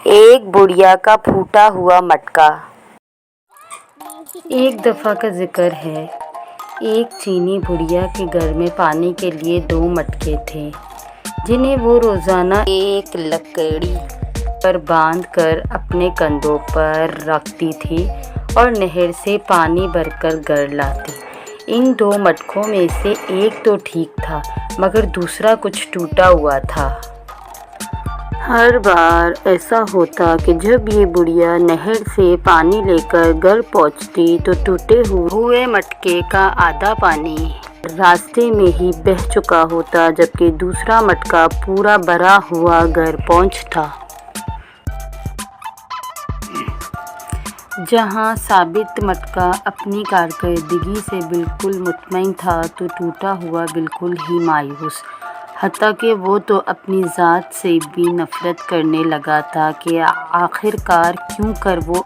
ایک بڑھیا کا پھوٹا ہوا مٹکا۔ ایک دفعہ کا ذکر ہے، ایک چینی بڑھیا کے گھر میں پانی کے لیے 2 مٹکے تھے، جنہیں وہ روزانہ ایک لکڑی پر باندھ کر اپنے کندھوں پر رکھتی تھی اور نہر سے پانی بھر کر گھر لاتی۔ ان 2 مٹکوں میں سے ایک تو ٹھیک تھا، مگر دوسرا کچھ ٹوٹا ہوا تھا۔ ہر بار ایسا ہوتا کہ جب یہ بڑھیا نہر سے پانی لے کر گھر پہنچتی تو ٹوٹے ہوئے مٹکے کا آدھا پانی راستے میں ہی بہہ چکا ہوتا، جبکہ دوسرا مٹکا پورا بھرا ہوا گھر پہنچتا۔ جہاں ثابت مٹکا اپنی کارکردگی سے بالکل مطمئن تھا تو ٹوٹا ہوا بالکل ہی مایوس، حتیٰ کہ وہ تو اپنی ذات سے بھی نفرت کرنے لگا تھا کہ آخرکار کیوں کر وہ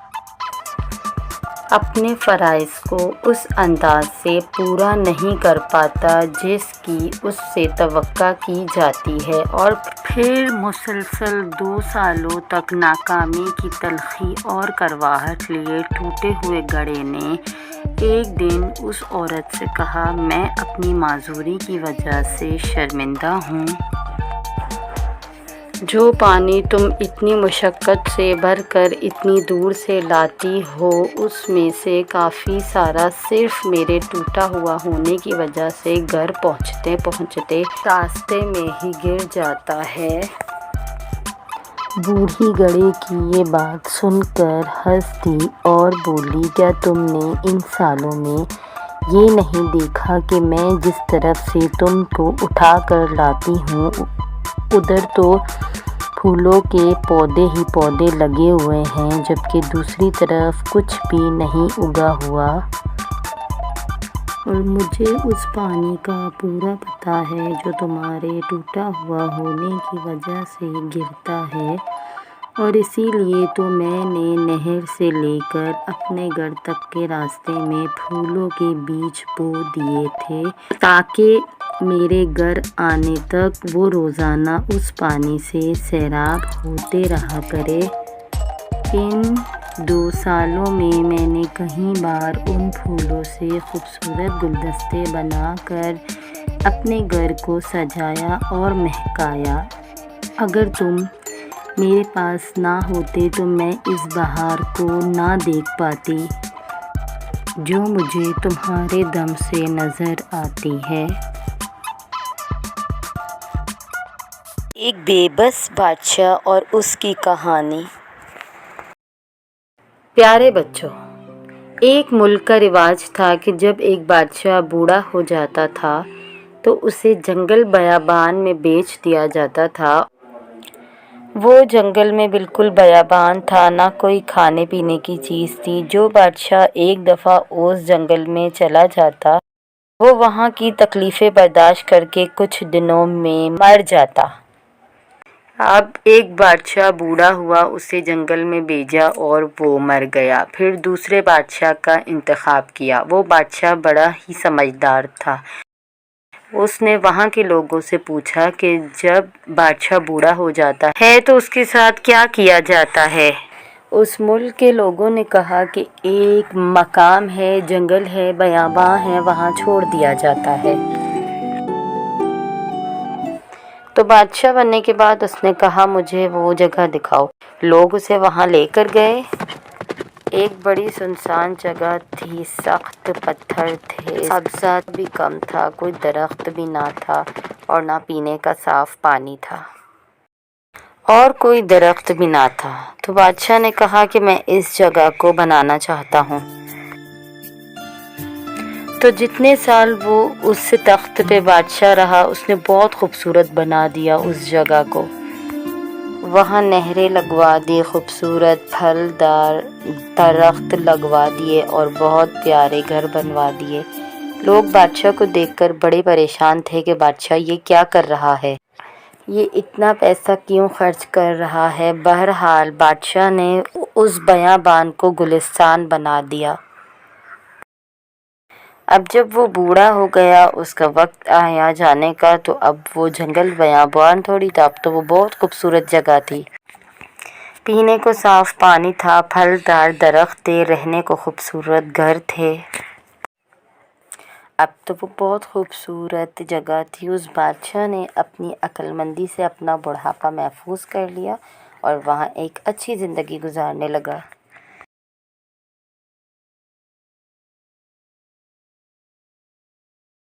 اپنے فرائض کو اس انداز سے پورا نہیں کر پاتا جس کی اس سے توقع کی جاتی ہے۔ اور پھر مسلسل 2 سالوں تک ناکامی کی تلخی اور کڑواہٹ لیے ٹوٹے ہوئے گھڑے نے ایک دن اس عورت سے کہا، میں اپنی معذوری کی وجہ سے شرمندہ ہوں۔ جو پانی تم اتنی مشقت سے بھر کر اتنی دور سے لاتی ہو، اس میں سے کافی سارا صرف میرے ٹوٹا ہوا ہونے کی وجہ سے گھر پہنچتے پہنچتے راستے میں ہی گر جاتا ہے۔ بوڑھی گھڑے کی یہ بات سن کر ہنس دی اور بولی، کیا تم نے ان سالوں میں یہ نہیں دیکھا کہ میں جس طرف سے تم کو اٹھا کر لاتی ہوں، ادھر تو پھولوں کے پودے ہی پودے لگے ہوئے ہیں، جبکہ دوسری طرف کچھ بھی نہیں اگا ہوا۔ اور مجھے اس پانی کا پورا پتہ ہے جو تمہارے ٹوٹا ہوا ہونے کی وجہ سے گرتا ہے، اور اسی لیے تو میں نے نہر سے لے کر اپنے گھر تک کے راستے میں پھولوں کے بیج بو دیے تھے تاکہ میرے گھر آنے تک وہ روزانہ اس پانی سے سیراب ہوتے رہا کرے۔ ان 2 سالوں میں نے کئی بار ان پھولوں سے خوبصورت گلدستے بنا کر اپنے گھر کو سجایا اور مہکایا۔ اگر تم میرے پاس نہ ہوتے تو میں اس بہار کو نہ دیکھ پاتی جو مجھے تمہارے دم سے نظر آتی ہے۔ ایک بے بس بادشاہ اور اس کی کہانی۔ پیارے بچوں، ایک ملک کا رواج تھا کہ جب ایک بادشاہ بوڑھا ہو جاتا تھا تو اسے جنگل بیابان میں بیچ دیا جاتا تھا۔ وہ جنگل میں بالکل بیابان تھا، نہ کوئی کھانے پینے کی چیز تھی۔ جو بادشاہ ایک دفعہ اس جنگل میں چلا جاتا، وہ وہاں کی تکلیفیں برداشت کر کے کچھ دنوں میں مر جاتا۔ اب ایک بادشاہ بوڑھا ہوا، اسے جنگل میں بھیجا اور وہ مر گیا۔ پھر دوسرے بادشاہ کا انتخاب کیا۔ وہ بادشاہ بڑا ہی سمجھدار تھا۔ اس نے وہاں کے لوگوں سے پوچھا کہ جب بادشاہ بوڑھا ہو جاتا ہے تو اس کے ساتھ کیا کیا جاتا ہے؟ اس ملک کے لوگوں نے کہا کہ ایک مقام ہے، جنگل ہے، بیاباں ہے، وہاں چھوڑ دیا جاتا ہے۔ تو بادشاہ بننے کے بعد اس نے کہا، مجھے وہ جگہ دکھاؤ۔ لوگ اسے وہاں لے کر گئے۔ ایک بڑی سنسان جگہ تھی، سخت پتھر تھے، سبزہ بھی کم تھا، کوئی درخت بھی نہ تھا اور نہ پینے کا صاف پانی تھا اور کوئی درخت بھی نہ تھا۔ تو بادشاہ نے کہا کہ میں اس جگہ کو بنانا چاہتا ہوں۔ تو جتنے سال وہ اس تخت پہ بادشاہ رہا، اس نے بہت خوبصورت بنا دیا اس جگہ کو۔ وہاں نہریں لگوا دی، خوبصورت پھلدار درخت لگوا دیے اور بہت پیارے گھر بنوا دیے۔ لوگ بادشاہ کو دیکھ کر بڑے پریشان تھے کہ بادشاہ یہ کیا کر رہا ہے، یہ اتنا پیسہ کیوں خرچ کر رہا ہے۔ بہرحال بادشاہ نے اس بیابان کو گلستان بنا دیا۔ اب جب وہ بوڑھا ہو گیا، اس کا وقت آیا جانے کا، تو اب وہ جنگل بیابان تھوڑی تھا، اب تو وہ بہت خوبصورت جگہ تھی۔ پینے کو صاف پانی تھا، پھلدار درخت تھے، رہنے کو خوبصورت گھر تھے۔ اب تو وہ بہت خوبصورت جگہ تھی۔ اس بادشاہ نے اپنی عقل مندی سے اپنا بڑھاپا محفوظ کر لیا اور وہاں ایک اچھی زندگی گزارنے لگا۔